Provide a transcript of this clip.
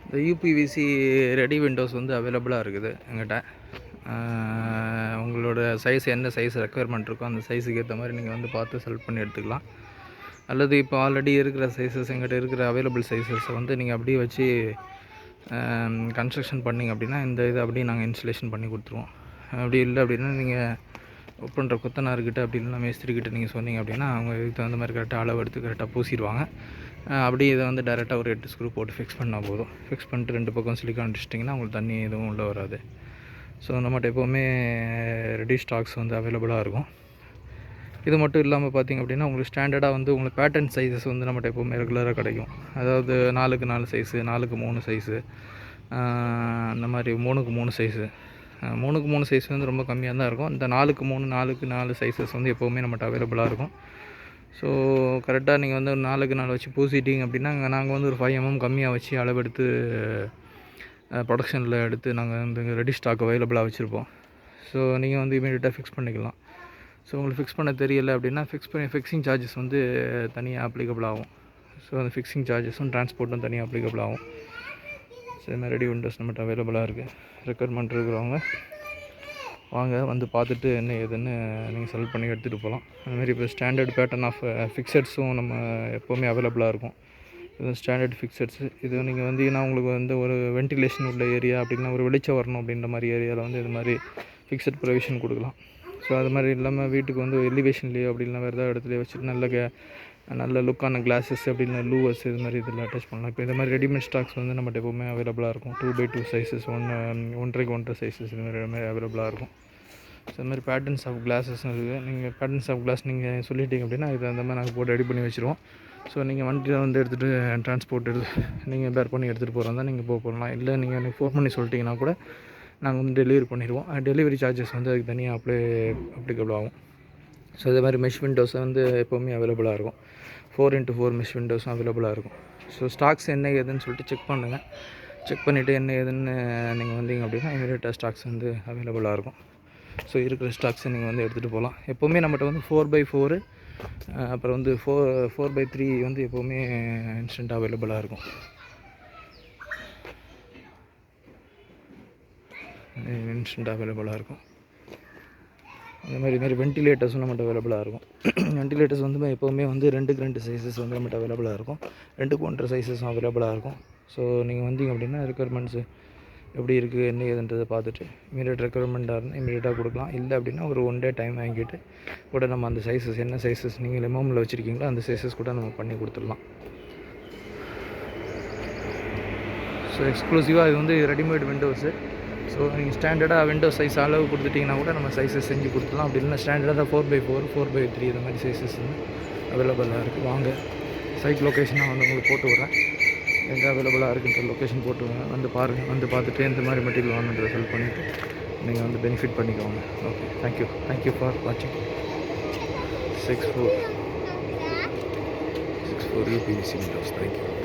இந்த UPVC ready Windows வந்து அவைலபிளாக இருக்குது எங்கிட்ட. உங்களோட சைஸ் என்ன சைஸ் ரெக்குயர்மெண்ட் இருக்கோ அந்த சைஸுக்கு ஏற்ற மாதிரி நீங்கள் வந்து பார்த்து செலக்ட் பண்ணி எடுத்துக்கலாம். அல்லது இப்போ ஆல்ரெடி இருக்கிற சைஸஸ் எங்கிட்ட இருக்கிற அவைலபிள் சைஸஸை வந்து நீங்கள் அப்படியே வச்சு கன்ஸ்ட்ரக்ஷன் பண்ணிங்க அப்படின்னா இந்த இதை அப்படியே நாங்கள் இன்ஸ்டலேஷன் பண்ணி கொடுத்துருவோம். அப்படி இல்லை அப்படின்னா நீங்கள் ஒர்க் பண்ணுற கொத்தனார்கிட்ட அப்படி இல்லைனா மேஸ்திரிக்கிட்ட நீங்கள் சொன்னீங்க அப்படின்னா அவங்க இதுக்கு தகுந்த மாதிரி கரெக்டாக அளவு எடுத்து கரெக்டாக பூசிடுவாங்க. அப்படி இதை வந்து டேரெக்டாக ஒரு 8 ஸ்க்ரூ போட்டு ஃபிக்ஸ் பண்ணால் போதும். ஃபிக்ஸ் பண்ணிட்டு 2 பக்கம் சிலிக்கான் அடிச்சிட்டிங்கன்னா உங்களுக்கு தண்ணி எதுவும் உள்ளே வராது. ஸோ நம்மகிட்ட எப்போவுமே ரெடி ஸ்டாக்ஸ் வந்து அவைலபிளாக இருக்கும். இது மட்டும் இல்லாமல் பார்த்திங்க அப்படின்னா உங்களுக்கு ஸ்டாண்டர்டாக வந்து உங்களுக்கு பேட்டர்ன் சைஸஸ் வந்து நம்மகிட்ட எப்போவுமே ரெகுலராக கிடைக்கும். அதாவது 4க்கு 4 சைஸு, 4க்கு 3 சைஸு, அந்த மாதிரி 3க்கு 3 சைஸு. 3க்கு 3 சைஸ் வந்து ரொம்ப கம்மியாக தான் இருக்கும். இந்த 4க்கு 3, 4க்கு 4 சைஸஸ் வந்து எப்போவுமே நம்மகிட்ட அவைலபிளாக இருக்கும். ஸோ கரெக்டாக நீங்கள் வந்து 4க்கு 4 வச்சு பூசிட்டிங்க அப்படின்னா நாங்கள் வந்து ஒரு 5 mm கம்மியாக வச்சு அளவெடுத்து ப்ரொடக்ஷனில் எடுத்து நாங்கள் வந்து ரெடி ஸ்டாக் அவைலபிளாக வச்சுருப்போம். ஸோ நீங்கள் வந்து இமீடியட்டாக ஃபிக்ஸ் பண்ணிக்கலாம். ஸோ உங்களுக்கு ஃபிக்ஸ் பண்ண தெரியலை அப்படின்னா ஃபிக்ஸிங் சார்ஜஸ் வந்து தனியாக அப்ளிகபிள் ஆகும். ஸோ அந்த ஃபிக்ஸிங் சார்ஜஸும் டிரான்ஸ்போர்ட்டும் தனியாக அப்ளிகபிள் ஆகும். ஸோ இது மாதிரி ரெடி விண்டோஸ் நம்மகிட்ட அவைலபிளாக இருக்குது. ரெக்குயர்மெண்ட் இருக்கிறவங்க வாங்க, வந்து பார்த்துட்டு என்ன ஏதுன்னு நீங்கள் செலக்ட் பண்ணி எடுத்துகிட்டு போகலாம். அதுமாதிரி இப்போ ஸ்டாண்டர்ட் பேட்டர்ன் ஆஃப் ஃபிக்ஸட்ஸும் நம்ம எப்போவுமே அவைலபிளாக இருக்கும். இது ஸ்டாண்டர்ட் ஃபிக்ஸட்ஸு. இது நீங்கள் வந்தீங்கன்னா உங்களுக்கு வந்து ஒரு வென்டிலேஷன் உள்ள ஏரியா அப்படின்னா ஒரு வெளிச்சம் வரணும் அப்படின்ற மாதிரி ஏரியாவில் வந்து இது மாதிரி ஃபிக்ஸட் ப்ரொவிஷன் கொடுக்கலாம். ஸோ அது மாதிரி இல்லாமல் வீட்டுக்கு வந்து எலிவேஷன்லேயோ அப்படின்னா வேறு ஏதாவது இடத்துல வச்சுட்டு நல்ல லுக்கான கிளாஸஸ் அப்படின்னா லூவர்ஸ் இது மாதிரி இதில் அட்டாச் பண்ணலாம். இப்போ இந்த மாதிரி ரெடிமேட் ஸ்டாக்ஸ் வந்து நம்மகிட்ட எப்போவுமே அவைலபிளாக இருக்கும். 2x2 சைஸஸ், 1.5x 1.5 சைஸஸ் இது மாதிரி அவைலபிளாக இருக்கும். ஸோ இது மாதிரி பேட்டர்ன்ஸ் ஆஃப் கிளாஸஸ்னு இருக்குது. நீங்கள் பேட்டர்ன்ஸ் ஆஃப் கிளாஸ் நீங்கள் சொல்லிட்டீங்க அப்படின்னா இது அந்த மாதிரி நாங்கள் போட்டு ரெடி பண்ணி வச்சுருவோம். ஸோ நீங்கள் வண்டியில் வந்து எடுத்துகிட்டு ட்ரான்ஸ்போர்ட் நீங்கள் பேர் பண்ணி எடுத்துகிட்டு போகிறதா நீங்கள் போகலாம். இல்லை நீங்கள் எனக்கு ஃபோன் பண்ணி சொல்லிட்டீங்கன்னா கூட நாங்கள் வந்து டெலிவரி பண்ணிடுவோம். டெலிவரி சார்ஜஸ் வந்து அதுக்கு தனியாக அப்ளிகபிள் ஆகும். ஸோ இதே மாதிரி மெஷ் விண்டோஸை வந்து எப்போவுமே அவைலபிளாக இருக்கும். 4x4 மெஷ் விண்டோஸும் அவைலபிளாக இருக்கும். ஸோ ஸ்டாக்ஸ் என்ன ஏதுன்னு சொல்லிட்டு செக் பண்ணுங்கள். செக் பண்ணிவிட்டு என்ன ஏதுன்னு நீங்கள் வந்தீங்க அப்படின்னா இமீடியட்டாக ஸ்டாக்ஸ் வந்து அவைலபிளாக இருக்கும். ஸோ இருக்கிற ஸ்டாக்ஸை நீங்கள் வந்து எடுத்துகிட்டு போகலாம். எப்போவுமே நம்மகிட்ட வந்து 4x4 அப்புறம் வந்து 4x3 வந்து எப்போவுமே இன்ஸ்டன்ட் அவைலபிளாக இருக்கும். அந்த மாதிரி வென்டிலேட்டர்ஸும் நம்மகிட்ட அவைலபிளாக இருக்கும். வென்டிலேட்டர்ஸ் வந்து எப்போவுமே வந்து 2x 2 சைஸஸ் வந்து நம்மகிட்ட அவைலபிளாக இருக்கும். 2x 1.5 சைஸஸும் அவைலபிளாக இருக்கும். ஸோ நீங்கள் வந்தீங்க அப்படின்னா ரெக்குயர்மெண்ட்ஸு எப்படி இருக்குது என்ன ஏதுன்றதை பார்த்துட்டு இமீடியட் ரெக்குயர்மெண்ட்டாக இருந்தால் இமீடியட்டாக கொடுக்கலாம். இல்லை அப்படின்னா ஒரு 1 day டைம் வாங்கிட்டு கூட நம்ம அந்த சைஸஸ் என்ன சைஸஸ் நீங்கள் எம்எம்மில் வச்சுருக்கீங்களோ அந்த சைஸஸ் கூட நம்ம பண்ணி கொடுத்துடலாம். ஸோ எக்ஸ்க்ளூசிவாக இது வந்து ரெடிமேட் விண்டோஸு. ஸோ நீங்கள் ஸ்டாண்டர்டாக விண்டோ சைஸ் அளவு கொடுத்துட்டிங்கன்னா கூட நம்ம சைஸஸ் செஞ்சு கொடுத்துலாம். அப்படி இல்லைன்னா ஸ்டாண்டர்டாக 4x4, 4x3 இந்த மாதிரி சைஸஸ் வந்து அவைலபிளாக இருக்குது. வாங்க, சைட் லொக்கேஷனாக வந்து உங்களுக்கு போட்டு விட்றேன். எங்கே அவைலபிளாக இருக்குன்ற லொக்கேஷன் போட்டு வந்து பாருங்கள். வந்து பார்த்துட்டு இந்த மாதிரி மெட்டீரியல் வாங்கன்றதை செல் பண்ணிவிட்டு நீங்கள் வந்து பெனிஃபிட் பண்ணிக்கோங்க. ஓகே, தேங்க்யூ ஃபார் வாட்சிங். 64 UPVC விண்டோஸ். தேங்க்யூ.